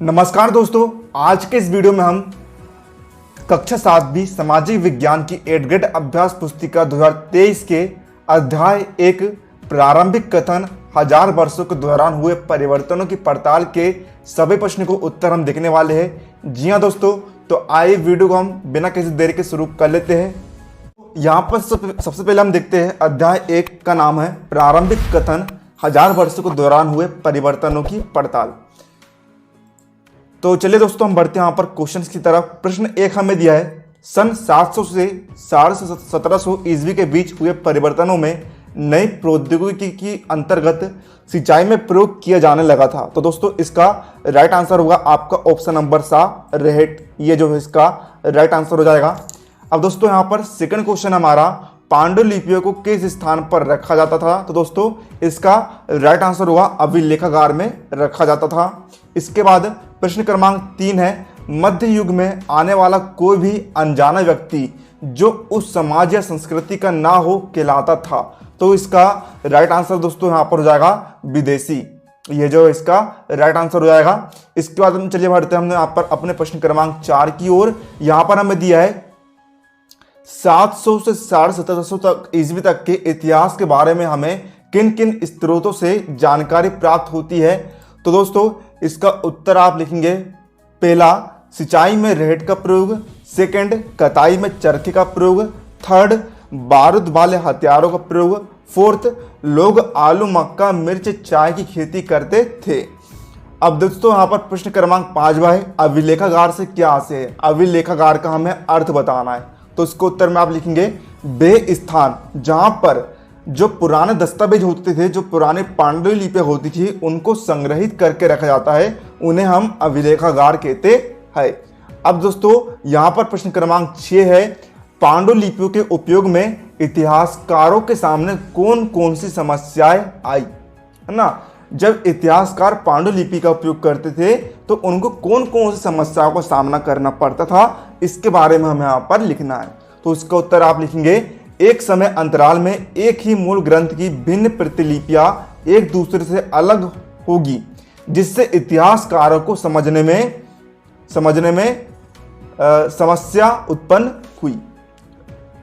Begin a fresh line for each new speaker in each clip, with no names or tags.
नमस्कार दोस्तों, आज के इस वीडियो में हम कक्षा 7वीं सामाजिक विज्ञान की 8th ग्रेड अभ्यास पुस्तिका 2023 के अध्याय 1 प्रारंभिक कथन 1000 वर्षों के दौरान हुए परिवर्तनों की पड़ताल के सभी प्रश्नों को उत्तर हम देखने वाले हैं। जी हाँ दोस्तों, तो आइए वीडियो को हम बिना किसी देरी के शुरू कर लेते हैं। यहाँ पर सबसे पहले हम देखते हैं अध्याय 1 का नाम है प्रारंभिक कथन 1000 वर्षों के दौरान हुए परिवर्तनों की पड़ताल। तो चलिए दोस्तों, हम बढ़ते हैं यहाँ पर क्वेश्चंस की तरफ। प्रश्न 1 हमें दिया है, सन 700 से 1700 ईस्वी के बीच हुए परिवर्तनों में नई प्रौद्योगिकी की अंतर्गत सिंचाई में प्रयोग किया जाने लगा था। तो दोस्तों इसका राइट आंसर होगा आपका ऑप्शन नंबर सा, रेहेट। ये जो है इसका राइट आंसर हो जाएगा। अब दोस्तों यहाँ पर सेकंड क्वेश्चन हमारा, पांडुलिपियों को किस स्थान पर रखा जाता था। तो दोस्तों इसका राइट आंसर होगा अभिलेखागार में रखा जाता था। इसके बाद प्रश्न क्रमांक 3 है, मध्य युग में आने वाला कोई भी अनजाना व्यक्ति जो उस समाज या संस्कृति का ना हो कहलाता था। तो इसका राइट आंसर दोस्तों यहाँ पर हो जाएगा विदेशी। ये जो इसका राइट आंसर हो जाएगा। इसके बाद हम चलिए बढ़ते हैं हमने यहाँ पर अपने प्रश्न क्रमांक 4 की ओर। यहाँ पर हमें दिया है 700 से 1750 तक ईस्वी तक के इतिहास के बारे में हमें किन किन स्रोतों से जानकारी प्राप्त होती है। तो दोस्तों इसका उत्तर आप लिखेंगे, पहला सिंचाई में रेहेट का प्रयोग, सेकंड कताई में चरखे का प्रयोग, थर्ड बारूद वाले हथियारों का प्रयोग, फोर्थ लोग आलू मक्का मिर्च चाय की खेती करते थे। अब दोस्तों यहाँ पर प्रश्न क्रमांक 5 है, अभिलेखागार से क्या आशय है। अभिलेखागार का हमें अर्थ बताना है। तो इसको उत्तर में आप लिखेंगे, वे स्थान जहां पर जो पुराने दस्तावेज होते थे, जो पुराने पांडुलिपियां होती थी, उनको संग्रहित करके रखा जाता है, उन्हें हम अभिलेखागार कहते हैं। अब दोस्तों यहां पर प्रश्न क्रमांक 6 है, पांडुलिपियों के उपयोग में इतिहासकारों के सामने कौन कौन सी समस्याएं आई, है ना। जब इतिहासकार पांडुलिपि का उपयोग करते थे तो उनको कौन कौन सी समस्याओं का सामना करना पड़ता था, इसके बारे में हमें यहाँ पर लिखना है। तो इसका उत्तर आप लिखेंगे, एक समय अंतराल में एक ही मूल ग्रंथ की भिन्न प्रतिलिपियां एक दूसरे से अलग होगी, जिससे इतिहासकारों को समझने में समस्या उत्पन्न हुई।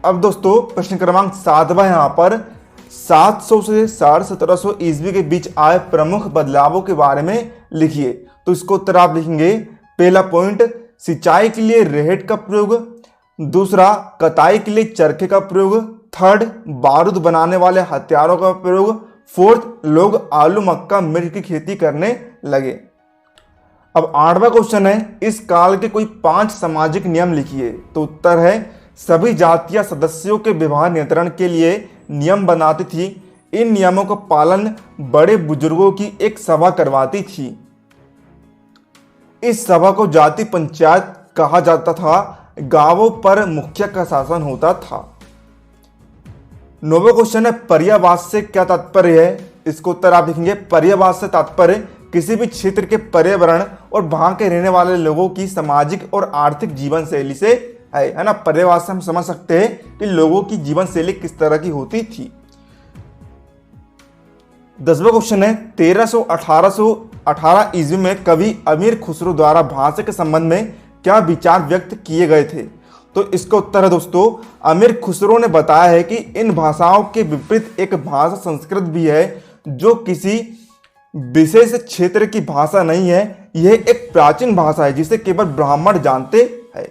अब दोस्तों प्रश्न क्रमांक 7 यहाँ पर 700 से 1750 ईस्वी के बीच आए प्रमुख बदलावों के बारे में लिखिए। तो इसको उत्तर आप लिखेंगे, पहला पॉइंट सिंचाई के लिए रेहेट का प्रयोग, दूसरा कताई के लिए चरखे का प्रयोग, थर्ड बारूद बनाने वाले हथियारों का प्रयोग, फोर्थ लोग आलू मक्का मिर्च की खेती करने लगे। अब 8वां क्वेश्चन है, इस काल के कोई 5 सामाजिक नियम लिखिए। तो उत्तर है, सभी जातियां सदस्यों के विवाह नियंत्रण के लिए नियम बनाती थी। इन नियमों का पालन बड़े बुजुर्गों की एक सभा करवाती थी। इस सभा को जाति पंचायत कहा जाता था। गांवों पर मुखिया का शासन होता था। 9वां क्वेश्चन है, पर्यावास से क्या तात्पर्य है। इसको उत्तर आप लिखेंगे, पर्यावास से तात्पर्य किसी भी क्षेत्र के पर्यावरण और वहां के रहने वाले लोगों की सामाजिक और आर्थिक जीवन शैली से है ना। पर्यावास से हम समझ सकते हैं कि लोगों की जीवन शैली किस तरह की होती थी। 10वां क्वेश्चन है, 1318 ईस्वी में कवि अमीर खुसरो द्वारा भाषा के संबंध में क्या विचार व्यक्त किए गए थे। तो इसका उत्तर है दोस्तों, अमीर खुसरो ने बताया है कि इन भाषाओं के विपरीत एक भाषा संस्कृत भी है, जो किसी विशेष क्षेत्र की भाषा नहीं है। यह एक प्राचीन भाषा है जिसे केवल ब्राह्मण जानते हैं।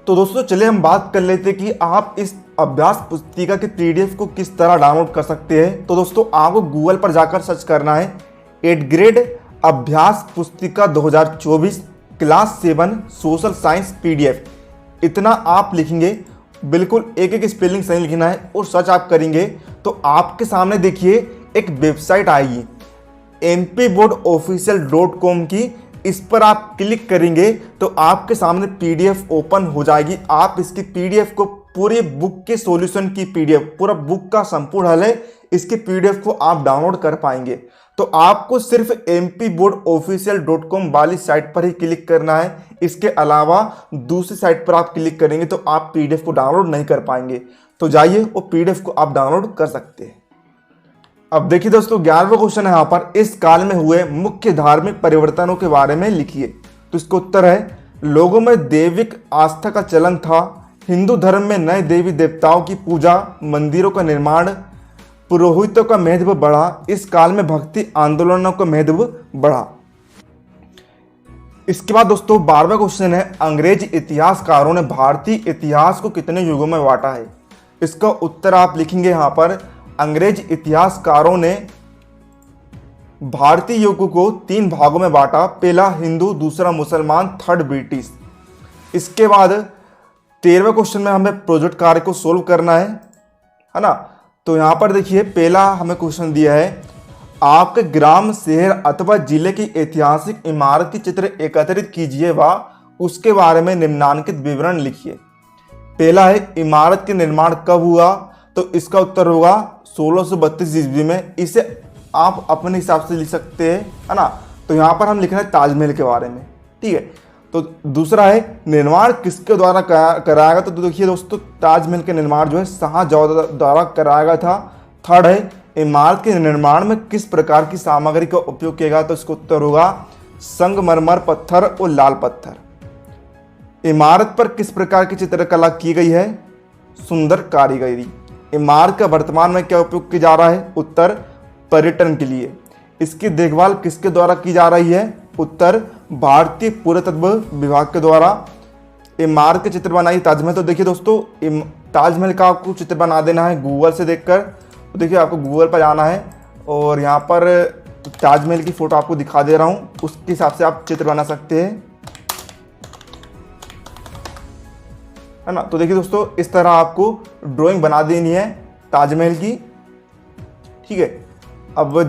तो दोस्तों चलिए हम बात कर लेते हैं कि आप इस अभ्यास पुस्तिका के PDF को किस तरह डाउनलोड कर सकते हैं। तो दोस्तों आपको गूगल पर जाकर सर्च करना है 8th ग्रेड अभ्यास पुस्तिका 2024 क्लास 7 सोशल साइंस PDF। इतना आप लिखेंगे, बिल्कुल एक एक स्पेलिंग सही लिखना है और सर्च आप करेंगे तो आपके सामने देखिए एक वेबसाइट आएगी mpboardofficial.com की। इस पर आप क्लिक करेंगे तो आपके सामने PDF ओपन हो जाएगी। आप इसकी PDF को, पूरी बुक के सॉल्यूशन की PDF, पूरा बुक का संपूर्ण हल है, इसके PDF को आप डाउनलोड कर पाएंगे। तो आपको सिर्फ mpboardofficial.com वाली साइट पर ही क्लिक करना है। इसके अलावा दूसरी साइट पर आप क्लिक करेंगे तो आप PDF को डाउनलोड नहीं कर पाएंगे। तो जाइए वो PDF को आप डाउनलोड कर सकते हैं। अब देखिए दोस्तों 11वां क्वेश्चन है यहाँ पर, इस काल में हुए मुख्य धार्मिक परिवर्तनों के बारे में लिखिए। तो इसका उत्तर है, लोगों में दैविक आस्था का चलन था, हिंदू धर्म में नए देवी देवताओं की पूजा, मंदिरों का निर्माण, पुरोहितों का महत्व बढ़ा, इस काल में भक्ति आंदोलनों का महत्व बढ़ा। इसके बाद दोस्तों 12वां क्वेश्चन है, अंग्रेज इतिहासकारों ने भारतीय इतिहास को कितने युगों में बांटा है। इसका उत्तर आप लिखेंगे यहाँ पर, अंग्रेज इतिहासकारों ने भारतीय युग को 3 भागों में बांटा, पहला हिंदू, दूसरा मुसलमान, थर्ड ब्रिटिश। इसके बाद 13वें क्वेश्चन में हमें प्रोजेक्ट कार्य को सोल्व करना है ना। तो यहाँ पर देखिए पहला हमें क्वेश्चन दिया है, आपके ग्राम, शहर अथवा जिले की ऐतिहासिक इमारत की चित्र एकत्रित कीजिए व उसके बारे में निम्नांकित विवरण लिखिए। पहला है, इमारत के निर्माण कब हुआ। तो इसका उत्तर होगा 1632 ईस्वी में। इसे आप अपने हिसाब से लिख सकते हैं, है ना। तो यहाँ पर हम लिख रहे हैं ताजमहल के बारे में, ठीक है। तो दूसरा है, निर्माण किसके द्वारा कराया गया। तो देखिए दोस्तों ताजमहल का निर्माण जो है शाहजहां द्वारा कराया गया था। थर्ड है, इमारत के निर्माण में किस प्रकार की सामग्री का उपयोग किया गया। तो इसका उत्तर होगा संगमरमर पत्थर और लाल पत्थर। इमारत पर किस प्रकार की चित्रकला की गई है, सुंदर कारीगरी। इमारत का वर्तमान में क्या उपयोग किया जा रहा है, उत्तर पर्यटन के लिए। इसकी देखभाल किसके द्वारा की जा रही है, उत्तर भारतीय पुरातत्व विभाग के द्वारा। इमारत के चित्र बनाइए ताजमहल। तो देखिए दोस्तों ताजमहल का आपको चित्र बना देना है गूगल से देखकर। तो देखिए आपको गूगल पर जाना है और यहाँ पर ताजमहल की फ़ोटो आपको दिखा दे रहा हूँ, उसके हिसाब से आप चित्र बना सकते हैं, है ना। तो देखिए दोस्तों इस तरह आपको ड्राइंग बना देनी है ताजमहल की, ठीक है। अब